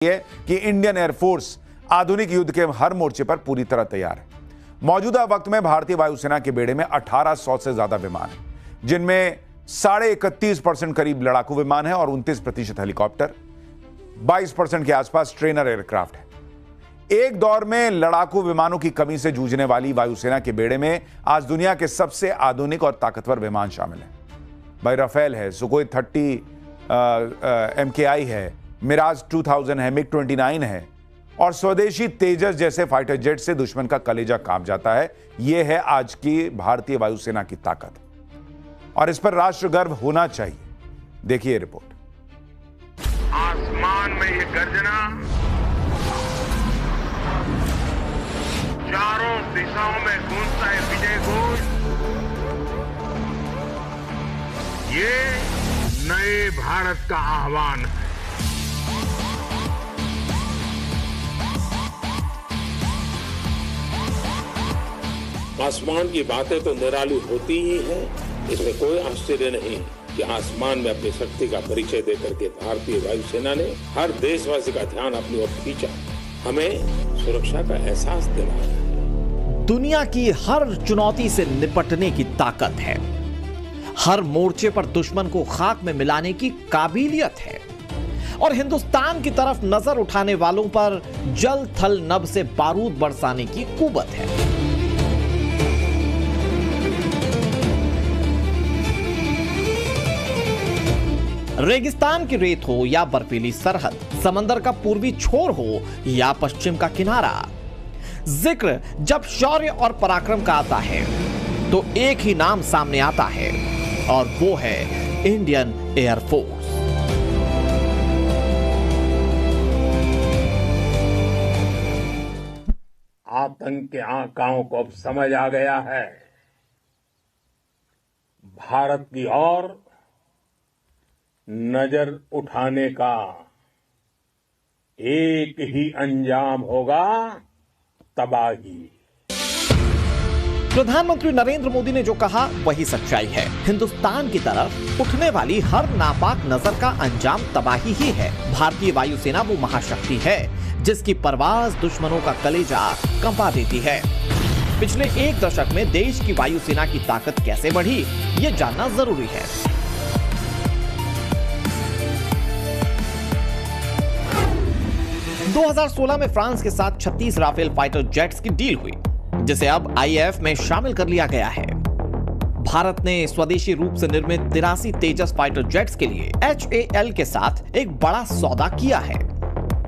है कि Indian air force आधुनिक युद्ध के हर मोर्चे पर पूरी तरह तैयार है। मौजूदा वक्त में भारतीय वायुसेना के बेड़े में 1800 से ज्यादा विमान हैं, जिनमें 31.5% करीब लड़ाकू विमान है और 29% हेलीकॉप्टर, 22% के आसपास ट्रेनर एयरक्राफ्ट है। एक दौर में लड़ाकू विमानों की कमी से जूझने वाली वायुसेना के बेड़े में आज दुनिया के सबसे आधुनिक और ताकतवर विमान शामिल हैं। भाई राफेल है, सुखोई 30 MKI है, मिराज 2000 है, मिग-29 है और स्वदेशी तेजस जैसे फाइटर जेट से दुश्मन का कलेजा कांप जाता है। यह है आज की भारतीय वायुसेना की ताकत और इस पर राष्ट्र गर्व होना चाहिए। देखिए रिपोर्ट। आसमान में ये गर्जना चारों दिशाओं में गूंजता है विजय घोष। ये नए भारत का आह्वान है। आसमान की बातें तो निराली होती ही है, इसमें कोई आश्चर्य नहीं कि आसमान में अपनी शक्ति का परिचय देकर के भारतीय वायुसेना ने हर देशवासी का ध्यान अपनी ओर खींचा, हमें सुरक्षा का एहसास दिलाया। दुनिया की हर चुनौती से निपटने की ताकत है, हर मोर्चे पर दुश्मन को खाक में मिलाने की काबिलियत है और हिंदुस्तान की तरफ नजर उठाने वालों पर जल थल नभ से बारूद बरसाने की कुव्वत है। रेगिस्तान की रेत हो या बर्फीली सरहद, समंदर का पूर्वी छोर हो या पश्चिम का किनारा, जिक्र जब शौर्य और पराक्रम का आता है तो एक ही नाम सामने आता है और वो है इंडियन एयरफोर्स। आतंक के आकाओं को अब समझ आ गया है, भारत की ओर नजर उठाने का एक ही अंजाम होगा, तबाही। प्रधानमंत्री नरेंद्र मोदी ने जो कहा वही सच्चाई है। हिंदुस्तान की तरफ उठने वाली हर नापाक नजर का अंजाम तबाही ही है। भारतीय वायुसेना वो महाशक्ति है जिसकी परवाज दुश्मनों का कलेजा कंपा देती है। पिछले एक दशक में देश की वायुसेना की ताकत कैसे बढ़ी, ये जानना जरूरी है। दो 2016 में फ्रांस के साथ 36 राफेल फाइटर जेट्स की डील हुई, जिसे अब आईएएफ में शामिल कर लिया गया है। भारत ने स्वदेशी रूप से निर्मित 83 तेजस फाइटर जेट्स के लिए HAL के साथ एक बड़ा सौदा किया है।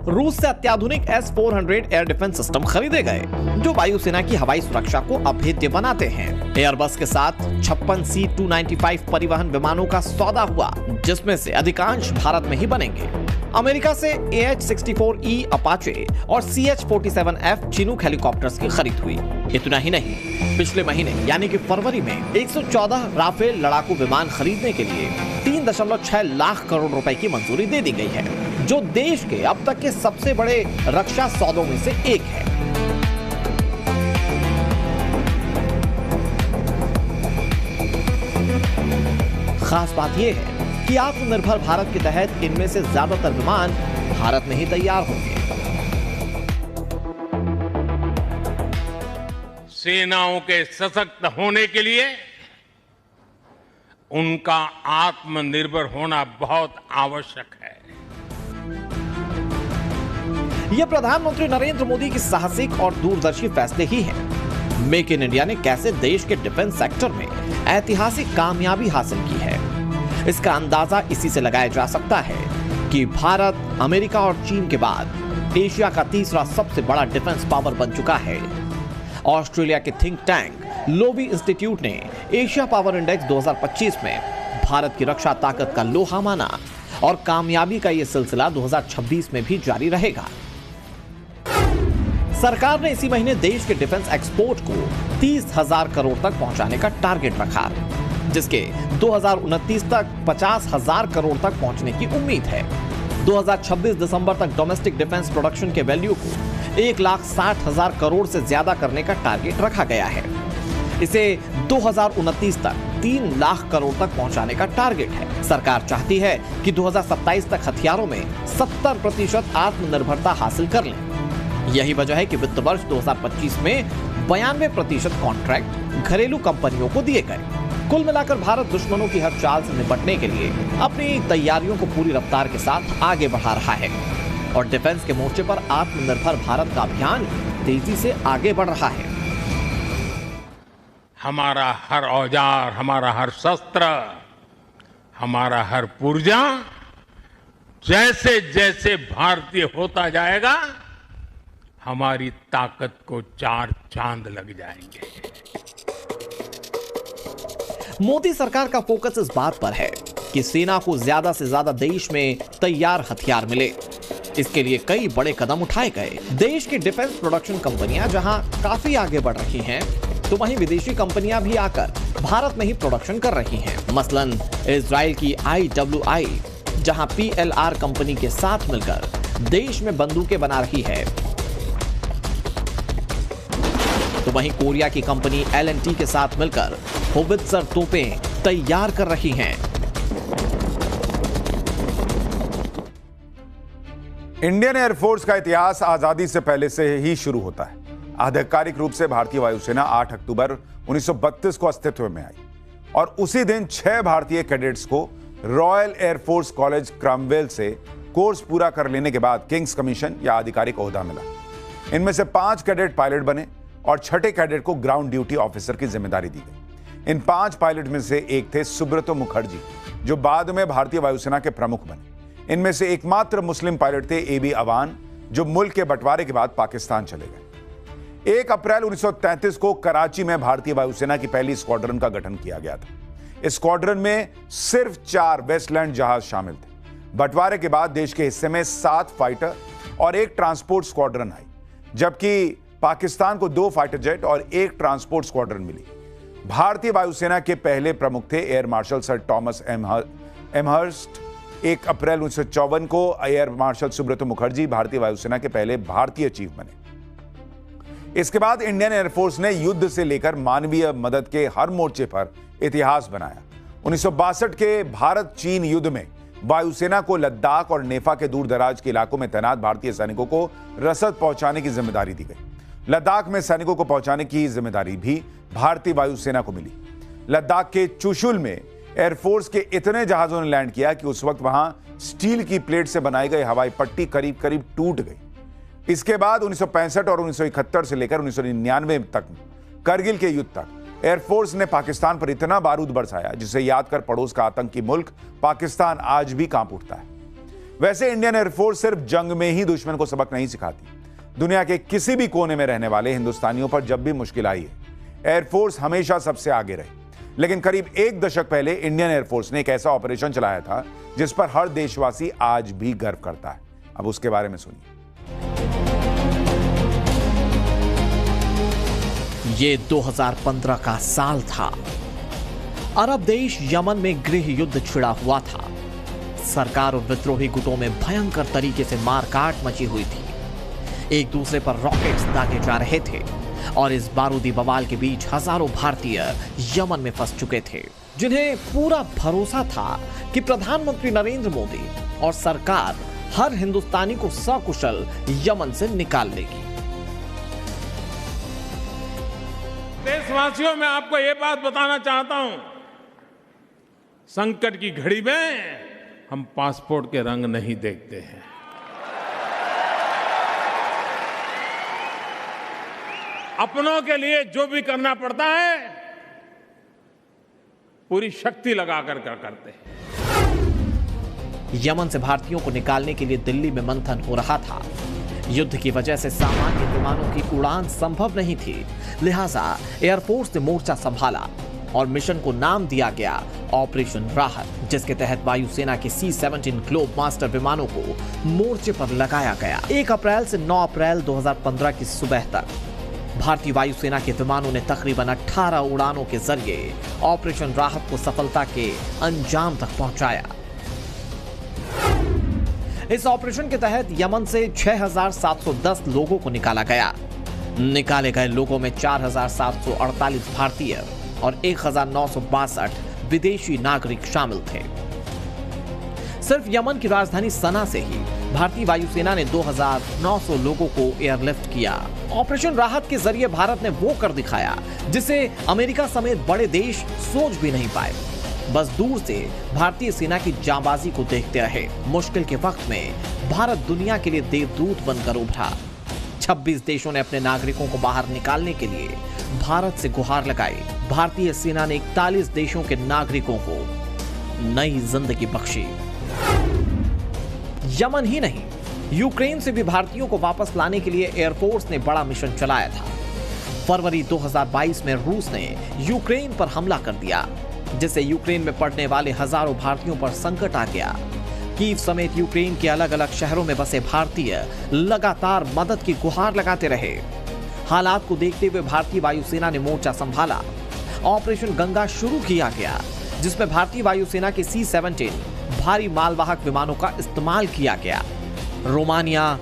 रूस से अत्याधुनिक S-400 एयर डिफेंस सिस्टम खरीदे गए, जो वायुसेना की हवाई सुरक्षा को अभेद्य बनाते हैं। एयरबस के साथ 56 C-295 परिवहन विमानों का सौदा हुआ, जिसमें से अधिकांश भारत में ही बनेंगे। अमेरिका से AH-64E अपाचे और CH-47F चिनूक हेलीकॉप्टर्स की खरीद हुई। इतना ही नहीं, पिछले महीने यानी कि फरवरी में 114 राफेल लड़ाकू विमान खरीदने के लिए 3.6 लाख करोड़ रुपए की मंजूरी दे दी गई है, जो देश के अब तक के सबसे बड़े रक्षा सौदों में से एक है। खास बात यह है कि आत्मनिर्भर भारत के तहत इनमें से ज्यादातर विमान भारत में ही तैयार होंगे। सेनाओं के सशक्त होने के लिए उनका आत्मनिर्भर होना बहुत आवश्यक है। यह प्रधानमंत्री नरेंद्र मोदी की साहसिक और दूरदर्शी फैसले ही हैं। मेक इन इंडिया ने कैसे देश के डिफेंस सेक्टर में ऐतिहासिक कामयाबी हासिल की है, इसका अंदाजा इसी से लगाया जा सकता है कि भारत अमेरिका और चीन के बाद एशिया का तीसरा सबसे बड़ा डिफेंस पावर बन चुका है। ऑस्ट्रेलिया के थिंक टैंक लोवी इंस्टीट्यूट ने एशिया पावर इंडेक्स 2025 में भारत की रक्षा ताकत का लोहा माना और कामयाबी का यह सिलसिला 2026 में भी जारी रहेगा। सरकार ने इसी महीने देश के डिफेंस एक्सपोर्ट को 30,000 करोड़ तक पहुंचाने का टारगेट रखा, जिसके 2029 तक 50,000 करोड़ तक पहुंचने की उम्मीद है। 2026 दिसंबर तक डोमेस्टिक डिफेंस प्रोडक्शन के वैल्यू को 1,60,000 करोड़ से ज्यादा करने का टारगेट रखा गया है। इसे 2029 तक 3 लाख करोड़ तक पहुंचाने का टारगेट है। सरकार चाहती है कि 2027 तक हथियारों में 70% आत्मनिर्भरता हासिल कर लें। यही वजह है कि वित्त वर्ष 2025 में 92% कॉन्ट्रैक्ट घरेलू कंपनियों को दिए गए। कुल मिलाकर भारत दुश्मनों की हर चाल से निपटने के लिए अपनी तैयारियों को पूरी रफ्तार के साथ आगे बढ़ा रहा है और डिफेंस के मोर्चे पर आत्मनिर्भर भारत का अभियान तेजी से आगे बढ़ रहा है। हमारा हर औजार, हमारा हर शस्त्र, हमारा हर पुर्जा जैसे जैसे भारतीय होता जाएगा, हमारी ताकत को 4 चांद लग जाएंगे। मोदी सरकार का फोकस इस बात पर है कि सेना को ज्यादा से ज्यादा देश में तैयार हथियार मिले। इसके लिए कई बड़े कदम उठाए गए। देश की डिफेंस प्रोडक्शन कंपनियां जहां काफी आगे बढ़ रही हैं, तो वहीं विदेशी कंपनियां भी आकर भारत में ही प्रोडक्शन कर रही हैं। मसलन इजराइल की IWI जहां PLR कंपनी के साथ मिलकर देश में बंदूकें बना रही है, तो वहीं कोरिया की कंपनी L&T के साथ मिलकर होवित्जर तोपें तैयार कर रही हैं। इंडियन एयरफोर्स का इतिहास आजादी से पहले से ही शुरू होता है। आधिकारिक रूप से भारतीय वायुसेना 8 अक्टूबर 1932 को अस्तित्व में आई और उसी दिन 6 भारतीय कैडेट्स को रॉयल एयरफोर्स कॉलेज क्रमवेल से कोर्स पूरा कर लेने के बाद किंग्स कमीशन या आधिकारिक ओहदा मिला। इनमें से 5 कैडेट पायलट बने और 6ठे कैडेट को ग्राउंड ड्यूटी ऑफिसर की जिम्मेदारी दी गई। इन 5 पायलट में से एक थे सुब्रतो मुखर्जी, जो बाद में भारतीय वायुसेना के प्रमुख बने। इनमें से एकमात्र मुस्लिम पायलट थे AB अवान, जो मुल्क के बंटवारे के बाद पाकिस्तान चले गए। 1 अप्रैल 1933 को कराची में भारतीय वायुसेना की पहली स्क्वाड्रन का गठन किया गया था। इस स्क्वाड्रन में सिर्फ 4 वेस्टलैंड जहाज शामिल थे। बंटवारे के बाद देश के हिस्से में 7 फाइटर और 1 ट्रांसपोर्ट स्क्वाड्रन आई, जबकि पाकिस्तान को 2 फाइटर जेट और 1 ट्रांसपोर्ट स्क्वाड्रन मिली। भारतीय वायुसेना के पहले प्रमुख थे air marshal sir Thomas Amherst. 1 अप्रैल 1954 को एयर मार्शल सुब्रतो मुखर्जी भारतीय वायुसेना के पहले भारतीय चीफ बने। इसके बाद इंडियन एयरफोर्स ने युद्ध से लेकर मानवीय मदद के हर मोर्चे पर इतिहास बनाया। 1962 के भारत चीन युद्ध में वायुसेना को लद्दाख और नेफा के दूर दराज के इलाकों में तैनात भारतीय सैनिकों को रसद पहुंचाने की जिम्मेदारी दी गई। लद्दाख में सैनिकों को पहुंचाने की जिम्मेदारी भी भारतीय वायुसेना को मिली। लद्दाख के चुशुल में एयरफोर्स के इतने जहाजों ने लैंड किया कि उस वक्त वहां स्टील की प्लेट से बनाई गई हवाई पट्टी करीब करीब टूट गई। इसके बाद 1965 और 1971 से लेकर 1999 तक करगिल के युद्ध तक एयरफोर्स ने पाकिस्तान पर इतना बारूद बरसाया, जिसे याद कर पड़ोस का आतंकी मुल्क पाकिस्तान आज भी कांप उठता है। वैसे इंडियन एयरफोर्स सिर्फ जंग में ही दुश्मन को सबक नहीं सिखाती। दुनिया के किसी भी कोने में रहने वाले हिंदुस्तानियों पर जब भी मुश्किल आई है, एयरफोर्स हमेशा सबसे आगे रही। लेकिन करीब 1 दशक पहले इंडियन एयरफोर्स ने एक ऐसा ऑपरेशन चलाया था जिस पर हर देशवासी आज भी गर्व करता है। अब उसके बारे में सुनिए। ये 2015 का साल था। अरब देश यमन में गृह युद्ध छिड़ा हुआ था। सरकार और विद्रोही गुटों में भयंकर तरीके से मारकाट मची हुई थी। एक दूसरे पर रॉकेट्स दागे जा रहे थे और इस बारूदी बवाल के बीच हजारों भारतीय यमन में फंस चुके थे, जिन्हें पूरा भरोसा था कि प्रधानमंत्री नरेंद्र मोदी और सरकार हर हिंदुस्तानी को सकुशल यमन से निकाल लेगी। देशवासियों, मैं आपको ये बात बताना चाहता हूं, संकट की घड़ी में हम पासपोर्ट के रंग नहीं देखते हैं। अपनों के लिए जो भी करना पड़ता है पूरी शक्ति लगाकर करते हैं। यमन से भारतीयों को निकालने के लिए दिल्ली में मंथन हो रहा था। युद्ध की वजह से सामान्य विमानों की उड़ान संभव नहीं थी, लिहाजा एयरफोर्स ने मोर्चा संभाला और मिशन को नाम दिया गया ऑपरेशन राहत, जिसके तहत वायुसेना के C-17 ग्लोब मास्टर विमानों को मोर्चे पर लगाया गया। 1 अप्रैल से 9 अप्रैल 2015 की सुबह तक भारतीय वायुसेना के विमानों ने तकरीबन 18 उड़ानों के जरिए ऑपरेशन राहत को सफलता के अंजाम तक पहुंचाया। इस ऑपरेशन के तहत यमन से 6,710 लोगों को निकाला गया। निकाले गए लोगों में 4,748 भारतीय और 1962 विदेशी नागरिक शामिल थे। सिर्फ यमन की राजधानी सना से ही भारतीय वायुसेना ने 2900 लोगों को एयरलिफ्ट किया। ऑपरेशन राहत के जरिए भारत ने वो कर दिखाया जिसे अमेरिका समेत बड़े देश सोच भी नहीं पाए। बस दूर से भारतीय सेना की जांबाजी को देखते रहे। मुश्किल के वक्त में भारत दुनिया के लिए देवदूत बनकर उभरा। 26 देशों ने अपने नागरिकों को बाहर निकालने के लिए भारत से गुहार लगाई। भारतीय सेना ने 41 देशों के नागरिकों को नई जिंदगी बख्शी। यमन ही नहीं, यूक्रेन से भी भारतीयों को वापस लाने के लिए एयरफोर्स ने बड़ा मिशन चलाया था। फरवरी 2022 में रूस ने यूक्रेन पर हमला कर दिया, जिससे यूक्रेन में पड़ने वाले हजारों भारतीयों पर संकट आ गया। कीव समेत यूक्रेन के अलग अलग शहरों में बसे भारतीय लगातार मदद की गुहार लगाते रहे। हालात को देखते हुए भारतीय वायुसेना ने मोर्चा संभाला। ऑपरेशन गंगा शुरू किया गया, जिसमें भारतीय वायुसेना के C-17 भारी मालवाहक विमानों का इस्तेमाल किया गया। रोमानिया,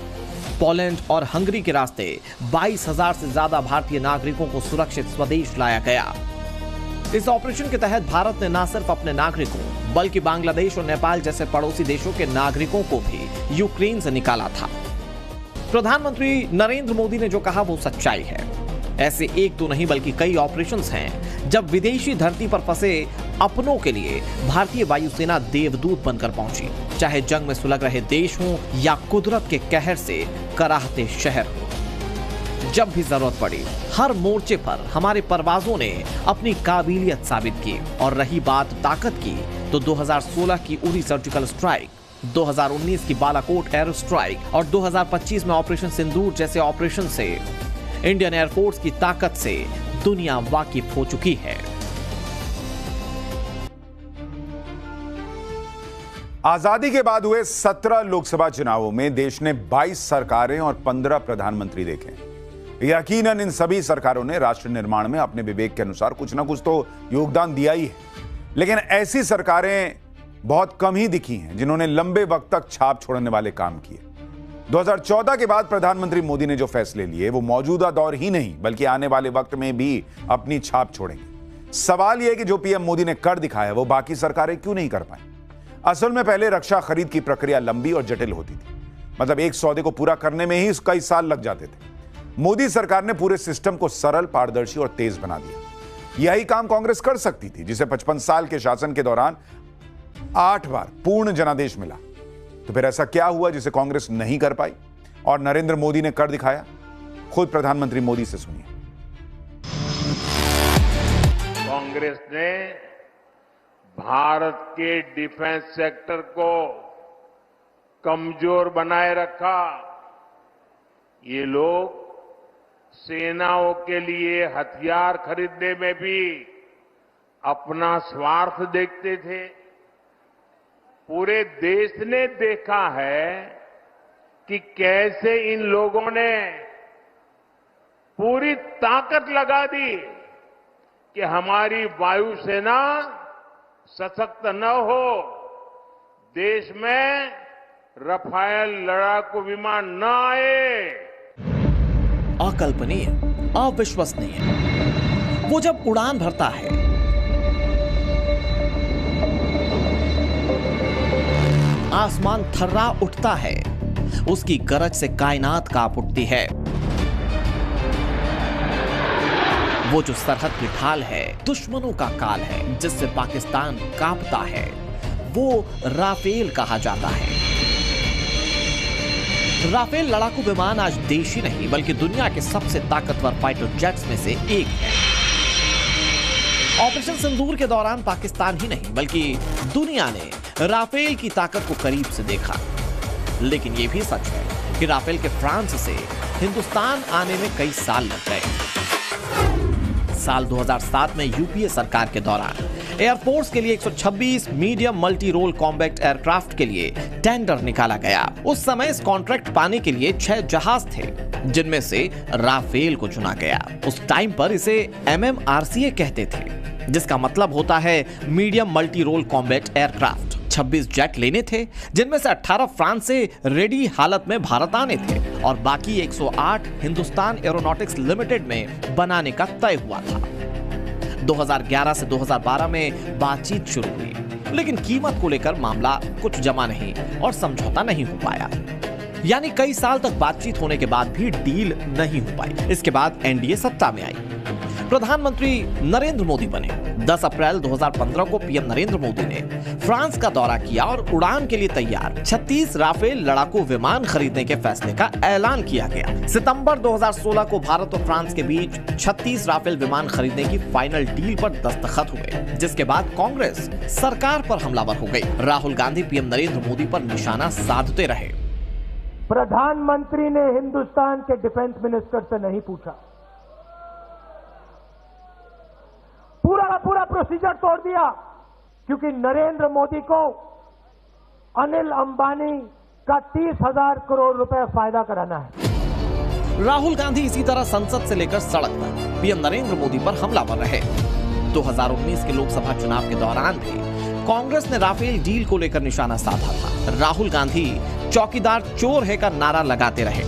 पोलैंड और हंगरी के रास्ते 22,000 से ज्यादा भारतीय नागरिकों को सुरक्षित स्वदेश लाया गया। इस ऑपरेशन के तहत भारत ने न सिर्फ अपने नागरिकों बल्कि बांग्लादेश और नेपाल जैसे पड़ोसी देशों के नागरिकों को भी यूक्रेन से निकाला था। प्रधानमंत्री नरेंद्र मोदी ने जो कहा वो सच्चाई है। ऐसे एक दो नहीं बल्कि कई ऑपरेशंस हैं जब विदेशी धरती पर फंसे अपनों के लिए भारतीय वायुसेना देवदूत बनकर पहुंची, चाहे जंग में सुलग रहे देश हों या कुदरत के कहर से कराहते शहर हो। जब भी जरूरत पड़ी हर मोर्चे पर हमारे परवाजों ने अपनी काबिलियत साबित की। और रही बात ताकत की, तो 2016 की उरी सर्जिकल स्ट्राइक, 2019 की बालाकोट एयर स्ट्राइक और 2025 में ऑपरेशन सिंदूर जैसे ऑपरेशन से इंडियन एयरफोर्स की ताकत से दुनिया वाकिफ हो चुकी है। आजादी के बाद हुए 17 लोकसभा चुनावों में देश ने 22 सरकारें और 15 प्रधानमंत्री देखे। यकीनन इन सभी सरकारों ने राष्ट्र निर्माण में अपने विवेक के अनुसार कुछ ना कुछ तो योगदान दिया ही है, लेकिन ऐसी सरकारें बहुत कम ही दिखी हैं जिन्होंने लंबे वक्त तक छाप छोड़ने वाले काम किए। 2014 के बाद प्रधानमंत्री मोदी ने जो फैसले लिए वो मौजूदा दौर ही नहीं बल्कि आने वाले वक्त में भी अपनी छाप छोड़ेंगे। सवाल यह है कि जो पीएम मोदी ने कर दिखाया वो बाकी सरकारें क्यों नहीं कर पाई। असल में पहले रक्षा खरीद की प्रक्रिया लंबी और जटिल होती थी, मतलब एक सौदे को पूरा करने में ही कई साल लग जाते थे। मोदी सरकार ने पूरे सिस्टम को सरल, पारदर्शी और तेज बना दिया। यही काम कांग्रेस कर सकती थी, जिसे 55 साल के शासन के दौरान 8 बार पूर्ण जनादेश मिला। तो फिर ऐसा क्या हुआ जिसे कांग्रेस नहीं कर पाई और नरेंद्र मोदी ने कर दिखाया? खुद प्रधानमंत्री मोदी से सुनिए। कांग्रेस ने भारत के डिफेंस सेक्टर को कमजोर बनाए रखा। ये लोग सेनाओं के लिए हथियार खरीदने में भी अपना स्वार्थ देखते थे। पूरे देश ने देखा है कि कैसे इन लोगों ने पूरी ताकत लगा दी कि हमारी वायुसेना सशक्त न हो, देश में रफाल लड़ाकू विमान न आए। अकल्पनीय, अविश्वसनीय। वो जब उड़ान भरता है आसमान थर्रा उठता है, उसकी गरज से कायनात कांप उठती है। वो जो सरहद की ढाल है, दुश्मनों का काल है, जिससे पाकिस्तान कांपता है, वो राफेल कहा जाता है। राफेल लड़ाकू विमान आज देश ही नहीं बल्कि दुनिया के सबसे ताकतवर फाइटर जेट्स में से एक है। ऑपरेशन सिंदूर के दौरान पाकिस्तान ही नहीं बल्कि दुनिया ने राफेल की ताकत को करीब से देखा। लेकिन यह भी सच है कि राफेल के फ्रांस से हिंदुस्तान आने में कई साल लग गए। साल 2007 में यूपीए सरकार के दौरान एयरफोर्स के लिए 126 medium multi role combat aircraft के लिए टेंडर निकाला गया। उस समय इस कॉन्ट्रैक्ट पाने के लिए 6 जहाज थे, जिनमें से राफेल को चुना गया। उस टाइम पर इसे MMRCA कहते थे, जिसका मतलब होता है medium multi role combat aircraft. 26 jet लेने थे, जिनमें से 18 फ्रांस से रेडी हालत में भारत आने थे और बाकी 108 हिंदुस्तान एरोनॉटिक्स लिमिटेड में बनाने का तय हुआ था। 2011 से 2012 में बातचीत शुरू हुई, लेकिन कीमत को लेकर मामला कुछ जमा नहीं और समझौता नहीं हो पाया। यानी कई साल तक बातचीत होने के बाद भी डील नहीं हो पाई। इसके बाद एनडीए सत्ता में आई, प्रधानमंत्री नरेंद्र मोदी बने। 10 अप्रैल 2015 को पीएम नरेंद्र मोदी ने फ्रांस का दौरा किया और उड़ान के लिए तैयार 36 राफेल लड़ाकू विमान खरीदने के फैसले का ऐलान किया गया। सितंबर 2016 को भारत और फ्रांस के बीच 36 राफेल विमान खरीदने की फाइनल डील पर दस्तखत हुए, जिसके बाद कांग्रेस सरकार पर हमलावर हो गई। राहुल गांधी पीएम नरेंद्र मोदी पर निशाना साधते रहे। प्रधानमंत्री ने हिंदुस्तान के डिफेंस मिनिस्टर से नहीं पूछा, पूरा का पूरा प्रोसीजर तोड़ दिया, क्योंकि नरेंद्र मोदी को अनिल अंबानी का 30,000 करोड़ रुपए फायदा कराना है। राहुल गांधी इसी तरह संसद से लेकर सड़क तक पीएम नरेंद्र मोदी पर हमलावर रहे। 2019 के लोकसभा चुनाव के दौरान भी कांग्रेस ने राफेल डील को लेकर निशाना साधा था। राहुल गांधी चौकीदार चोर है का नारा लगाते रहे।